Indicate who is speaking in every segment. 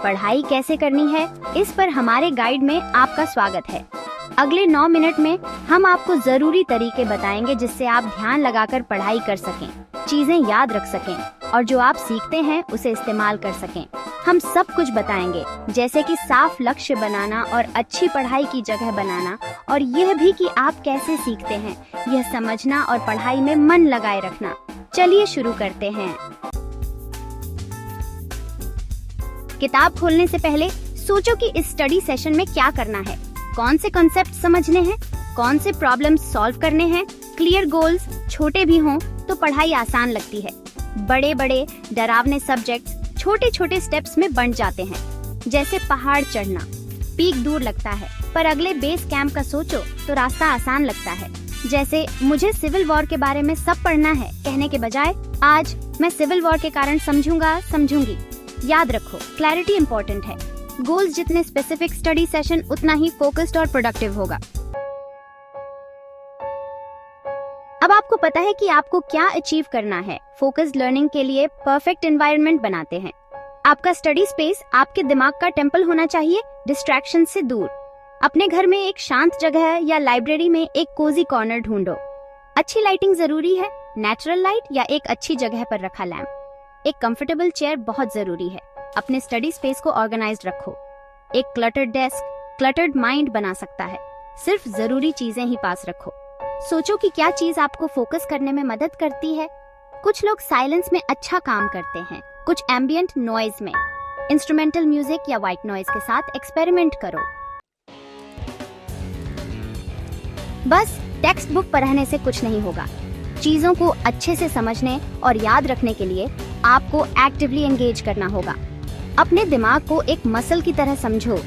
Speaker 1: पढ़ाई कैसे करनी है, इस पर हमारे गाइड में आपका स्वागत है। अगले 9 मिनट में हम आपको जरूरी तरीके बताएंगे जिससे आप ध्यान लगाकर पढ़ाई कर सकें, चीजें याद रख सकें और जो आप सीखते हैं उसे इस्तेमाल कर सकें। हम सब कुछ बताएंगे, जैसे कि साफ लक्ष्य बनाना और अच्छी पढ़ाई की जगह बनाना, और यह भी कि आप कैसे सीखते हैं, यह समझना और पढ़ाई में मन लगाए रखना। चलिए शुरू करते हैं। किताब खोलने से पहले सोचो कि इस स्टडी सेशन में क्या करना है, कौन से कॉन्सेप्ट समझने हैं, कौन से प्रॉब्लम्स सॉल्व करने हैं। क्लियर गोल्स छोटे भी हों तो पढ़ाई आसान लगती है। बड़े बड़े डरावने सब्जेक्ट्स छोटे छोटे स्टेप्स में बंट जाते हैं। जैसे पहाड़ चढ़ना, पीक दूर लगता है, पर अगले बेस कैंप का सोचो तो रास्ता आसान लगता है। जैसे मुझे सिविल वॉर के बारे में सब पढ़ना है कहने के बजाय आज मैं सिविल वॉर के कारण समझूंगी। याद रखो, क्लैरिटी इंपॉर्टेंट है। गोल्स जितने स्पेसिफिक, स्टडी सेशन उतना ही फोकस्ड और प्रोडक्टिव होगा। अब आपको पता है कि आपको क्या अचीव करना है। फोकस्ड लर्निंग के लिए परफेक्ट एनवायरनमेंट बनाते हैं। आपका स्टडी स्पेस आपके दिमाग का टेम्पल होना चाहिए, डिस्ट्रैक्शन से दूर। अपने घर में एक शांत जगह या लाइब्रेरी में एक कोजी कॉर्नर ढूंढो। अच्छी लाइटिंग जरूरी है, नेचुरल लाइट या एक अच्छी जगह पर रखा लैंप। एक कंफर्टेबल चेयर बहुत जरूरी है। अपने स्टडी स्पेस को ऑर्गेनाइज्ड रखो। एक क्लटर्ड डेस्क क्लटर्ड माइंड बना सकता है। सिर्फ जरूरी चीजें ही पास रखो। सोचो कि क्या चीज आपको फोकस करने में मदद करती है। कुछ लोग साइलेंस में अच्छा काम करते हैं, कुछ एम्बिएंट नॉइज में। इंस्ट्रूमेंटल म्यूजिक या व्हाइट नॉइज के साथ एक्सपेरिमेंट करो। बस टेक्स्ट बुक पढ़ने से कुछ नहीं होगा। चीजों को अच्छे से समझने और याद रखने के लिए आपको एक्टिवली एंगेज करना होगा। अपने दिमाग को एक मसल की तरह समझो।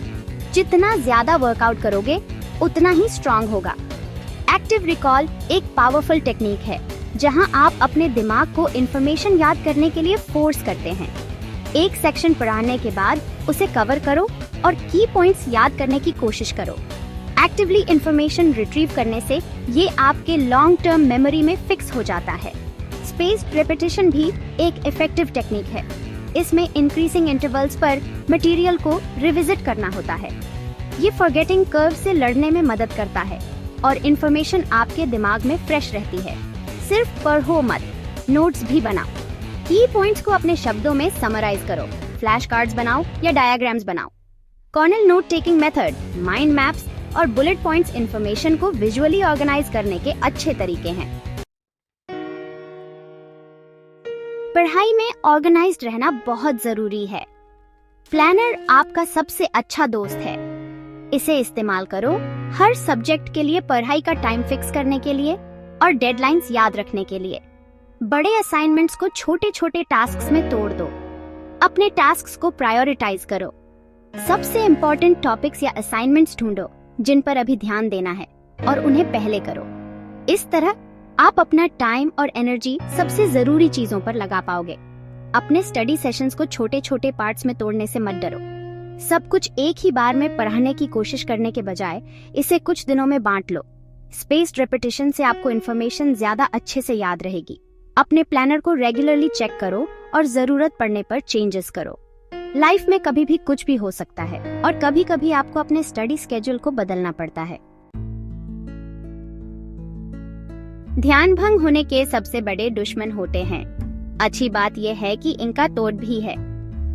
Speaker 1: जितना ज्यादा वर्कआउट करोगे उतना ही स्ट्रांग होगा। एक्टिव रिकॉल एक पावरफुल टेक्निक है जहां आप अपने दिमाग को इंफॉर्मेशन याद करने के लिए फोर्स करते हैं। एक सेक्शन पढ़ाने के बाद उसे कवर करो और की पॉइंट्स याद करने की कोशिश करो। एक्टिवली इंफॉर्मेशन रिट्रीव करने से ये आपके लॉन्ग टर्म मेमोरी में फिक्स हो जाता है। स्पेस्ड रेपिटेशन भी एक इफेक्टिव टेक्निक है। इसमें इंक्रीजिंग इंटरवल्स पर मटेरियल को रिविजिट करना होता है। ये फॉरगेटिंग कर्व से लड़ने में मदद करता है और इंफॉर्मेशन आपके दिमाग में फ्रेश रहती है। सिर्फ पढ़ो मत, नोट्स भी बनाओ। की पॉइंट्स को अपने शब्दों में समराइज करो। फ्लैश कार्ड्स बनाओ या डायग्राम्स बनाओ। Cornell note taking method, mind maps और बुलेट पॉइंट्स इंफॉर्मेशन को विजुअली ऑर्गेनाइज करने के अच्छे तरीके हैं। पढ़ाई में ऑर्गेनाइज्ड रहना बहुत जरूरी है। प्लानर आपका सबसे अच्छा दोस्त है। इसे इस्तेमाल करो हर सब्जेक्ट के लिए पढ़ाई का टाइम फिक्स करने के लिए और डेडलाइंस याद रखने के लिए। बड़े असाइनमेंट्स को छोटे छोटे टास्क्स में तोड़ दो। अपने टास्क्स को प्रायोरिटाइज करो। सबसे इम्पोर्टेंट टॉपिक्स या असाइनमेंट्स ढूंढो जिन पर अभी ध्यान देना है और उन्हें पहले करो। इस तरह आप अपना टाइम और एनर्जी सबसे जरूरी चीजों पर लगा पाओगे। अपने स्टडी सेशंस को छोटे छोटे पार्ट्स में तोड़ने से मत डरो। सब कुछ एक ही बार में पढ़ने की कोशिश करने के बजाय इसे कुछ दिनों में बांट लो। स्पेस्ड रेपिटेशन से आपको इन्फॉर्मेशन ज्यादा अच्छे से याद रहेगी। अपने प्लानर को रेगुलरली चेक करो और जरूरत पड़ने पर चेंजेस करो। लाइफ में कभी भी कुछ भी हो सकता है और कभी कभी आपको अपने स्टडी स्केड्यूल को बदलना पड़ता है। ध्यान भंग होने के सबसे बड़े दुश्मन होते हैं। अच्छी बात यह है कि इनका तोड़ भी है।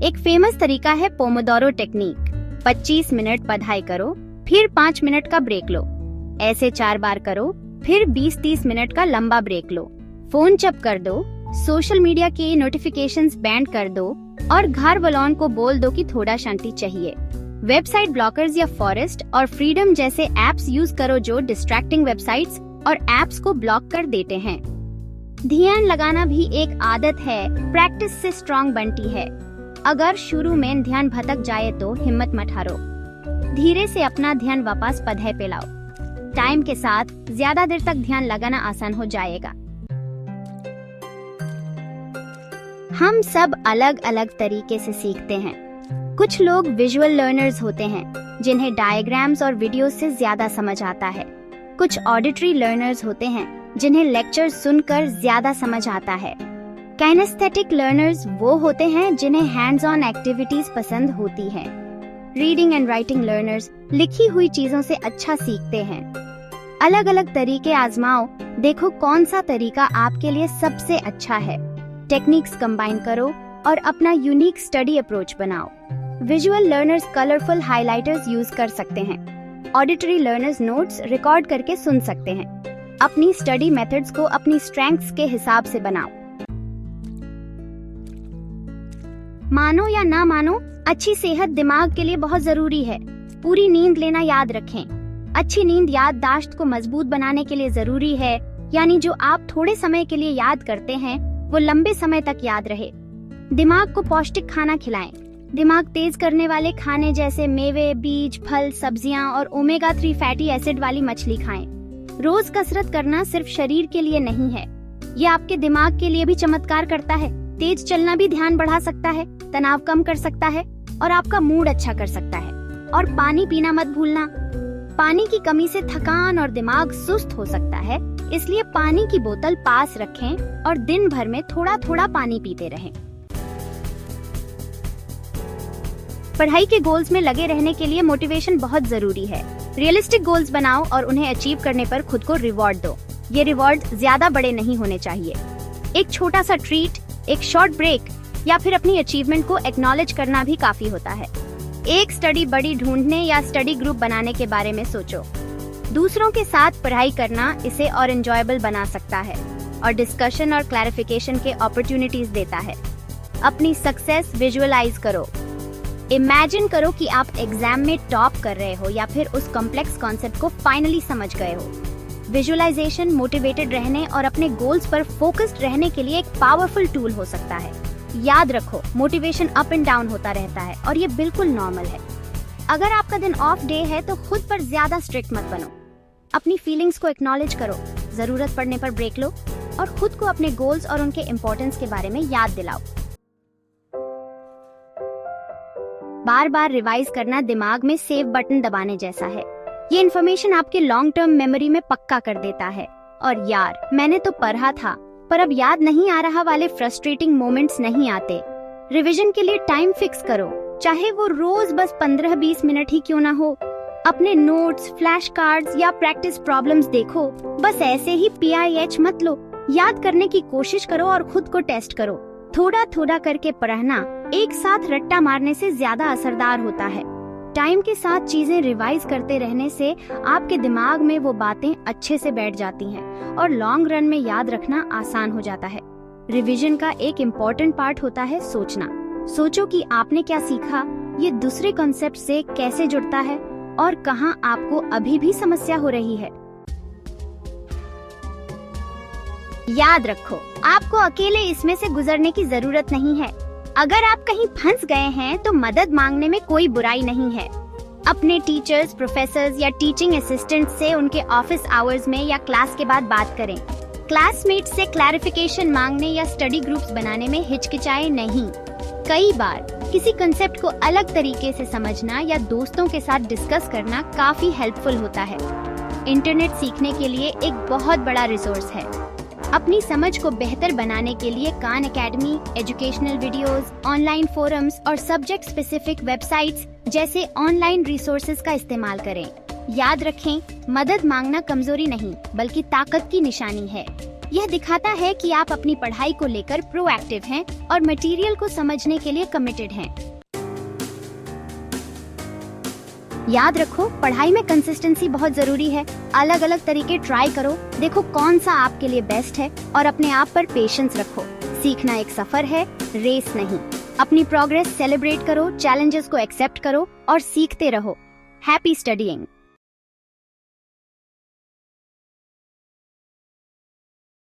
Speaker 1: एक फेमस तरीका है पोमोडोरो टेक्निक। 25 मिनट पढ़ाई करो, फिर 5 मिनट का ब्रेक लो। ऐसे 4 बार करो, फिर 20-30 मिनट का लंबा ब्रेक लो। फोन चुप कर दो, सोशल मीडिया के नोटिफिकेशंस बैंड कर दो और घर वालों को बोल दो कि थोड़ा शांति चाहिए। वेबसाइट ब्लॉकर्स या फॉरेस्ट और फ्रीडम जैसे एप्स यूज करो जो डिस्ट्रैक्टिंग वेबसाइट्स और एप्स को ब्लॉक कर देते हैं। ध्यान लगाना भी एक आदत है, प्रैक्टिस से स्ट्रांग बनती है। अगर शुरू में ध्यान भटक जाए तो हिम्मत मत हारो। धीरे से अपना ध्यान वापस पढ़ाई पे लाओ। टाइम के साथ ज्यादा देर तक ध्यान लगाना आसान हो जाएगा। हम सब अलग अलग तरीके से सीखते हैं। कुछ लोग विजुअल लर्नर्स होते हैं जिन्हें डायग्राम्स और वीडियोस से ज्यादा समझ आता है। कुछ ऑडिटरी लर्नर्स होते हैं जिन्हें लेक्चर सुनकर ज्यादा समझ आता है। काइनेस्थेटिक लर्नर्स वो होते हैं जिन्हें हैंड्स ऑन एक्टिविटीज पसंद होती हैं। रीडिंग एंड राइटिंग लर्नर्स लिखी हुई चीजों से अच्छा सीखते हैं। अलग अलग तरीके आजमाओ, देखो कौन सा तरीका आपके लिए सबसे अच्छा है। टेक्निक्स कंबाइन करो और अपना यूनिक स्टडी अप्रोच बनाओ। Visual learners colourful highlighters use कर सकते हैं। ऑडिटरी लर्नर्स नोट्स रिकॉर्ड करके सुन सकते हैं। अपनी स्टडी मेथड्स को अपनी स्ट्रेंथ्स के हिसाब से बनाओ। मानो या ना मानो, अच्छी सेहत दिमाग के लिए बहुत जरूरी है। पूरी नींद लेना याद रखें। अच्छी नींद याददाश्त को मजबूत बनाने के लिए जरूरी है, यानी जो आप थोड़े समय के लिए याद करते हैं वो लंबे समय तक याद रहे। दिमाग को पौष्टिक खाना खिलाएं। दिमाग तेज करने वाले खाने जैसे मेवे, बीज, फल, सब्जियां और ओमेगा 3 फैटी एसिड वाली मछली खाएं। रोज कसरत करना सिर्फ शरीर के लिए नहीं है, ये आपके दिमाग के लिए भी चमत्कार करता है। तेज चलना भी ध्यान बढ़ा सकता है, तनाव कम कर सकता है और आपका मूड अच्छा कर सकता है। और पानी पीना मत भूलना। पानी की कमी से थकान और दिमाग सुस्त हो सकता है, इसलिए पानी की बोतल पास रखें और दिन भर में थोड़ा थोड़ा पानी पीते रहें। पढ़ाई के गोल्स में लगे रहने के लिए मोटिवेशन बहुत जरूरी है। रियलिस्टिक गोल्स बनाओ और उन्हें अचीव करने पर खुद को रिवॉर्ड दो। ये रिवॉर्ड ज्यादा बड़े नहीं होने चाहिए। एक छोटा सा ट्रीट, एक शॉर्ट ब्रेक या फिर अपनी अचीवमेंट को एक्नॉलेज करना भी काफी होता है। एक स्टडी बडी ढूंढने या स्टडी ग्रुप बनाने के बारे में सोचो। दूसरों के साथ पढ़ाई करना इसे और एंजॉयबल बना सकता है और डिस्कशन और क्लैरिफिकेशन के अपॉर्चुनिटीज देता है। अपनी सक्सेस विजुअलाइज करो। इमेजिन करो कि आप एग्जाम में टॉप कर रहे हो या फिर उस कॉम्प्लेक्स कॉन्सेप्ट को फाइनली समझ गए हो। विजुअलाइजेशन मोटिवेटेड रहने और अपने गोल्स पर फोकस्ड रहने के लिए एक पावरफुल टूल हो सकता है। याद रखो, मोटिवेशन अप एंड डाउन होता रहता है और ये बिल्कुल नॉर्मल है। अगर आपका दिन ऑफ डे है तो खुद पर ज्यादा स्ट्रिक्ट मत बनो। अपनी फीलिंग्स को एक्नॉलेज करो, जरूरत पड़ने पर ब्रेक लो और खुद को अपने गोल्स और उनके इम्पोर्टेंस के बारे में याद दिलाओ। बार बार रिवाइज करना दिमाग में सेव बटन दबाने जैसा है। ये इन्फॉर्मेशन आपके लॉन्ग टर्म मेमोरी में पक्का कर देता है। और यार, मैंने तो पढ़ा था पर अब याद नहीं आ रहा वाले फ्रस्ट्रेटिंग मोमेंट्स नहीं आते। रिवीजन के लिए टाइम फिक्स करो, चाहे वो रोज बस 15-20 मिनट ही क्यों ना हो। अपने नोट्स, फ्लैश कार्ड्स या प्रैक्टिस प्रॉब्लम्स देखो। बस ऐसे ही PIH मत लो। याद करने की कोशिश करो और खुद को टेस्ट करो। थोड़ा थोड़ा करके पढ़ना एक साथ रट्टा मारने से ज्यादा असरदार होता है। टाइम के साथ चीजें रिवाइज करते रहने से आपके दिमाग में वो बातें अच्छे से बैठ जाती हैं और लॉन्ग रन में याद रखना आसान हो जाता है। रिवीजन का एक इम्पोर्टेंट पार्ट होता है सोचना। सोचो कि आपने क्या सीखा, ये दूसरे कॉन्सेप्ट से कैसे जुड़ता है और कहाँ आपको अभी भी समस्या हो रही है। याद रखो, आपको अकेले इसमें से गुजरने की जरूरत नहीं है। अगर आप कहीं फंस गए हैं तो मदद मांगने में कोई बुराई नहीं है। अपने टीचर्स, प्रोफेसर्स या टीचिंग असिस्टेंट से उनके ऑफिस आवर्स में या क्लास के बाद बात करें। क्लासमेट्स से क्लैरिफिकेशन मांगने या स्टडी ग्रुप्स बनाने में हिचकिचाएं नहीं। कई बार किसी कंसेप्ट को अलग तरीके से समझना या दोस्तों के साथ डिस्कस करना काफी हेल्पफुल होता है। इंटरनेट सीखने के लिए एक बहुत बड़ा रिसोर्स है। अपनी समझ को बेहतर बनाने के लिए Khan academy, educational videos, online forums और सब्जेक्ट स्पेसिफिक वेबसाइट्स जैसे ऑनलाइन रिसोर्सेज का इस्तेमाल करें। याद रखें, मदद मांगना कमजोरी नहीं बल्कि ताकत की निशानी है। यह दिखाता है कि आप अपनी पढ़ाई को लेकर प्रोएक्टिव हैं और मटेरियल को समझने के लिए कमिटेड हैं। याद रखो, पढ़ाई में कंसिस्टेंसी बहुत जरूरी है। अलग अलग तरीके ट्राई करो, देखो कौन सा आपके लिए बेस्ट है और अपने आप पर पेशेंस रखो। सीखना एक सफर है, रेस नहीं। अपनी प्रोग्रेस सेलिब्रेट करो, चैलेंजेस को एक्सेप्ट करो और सीखते रहो। Happy studying.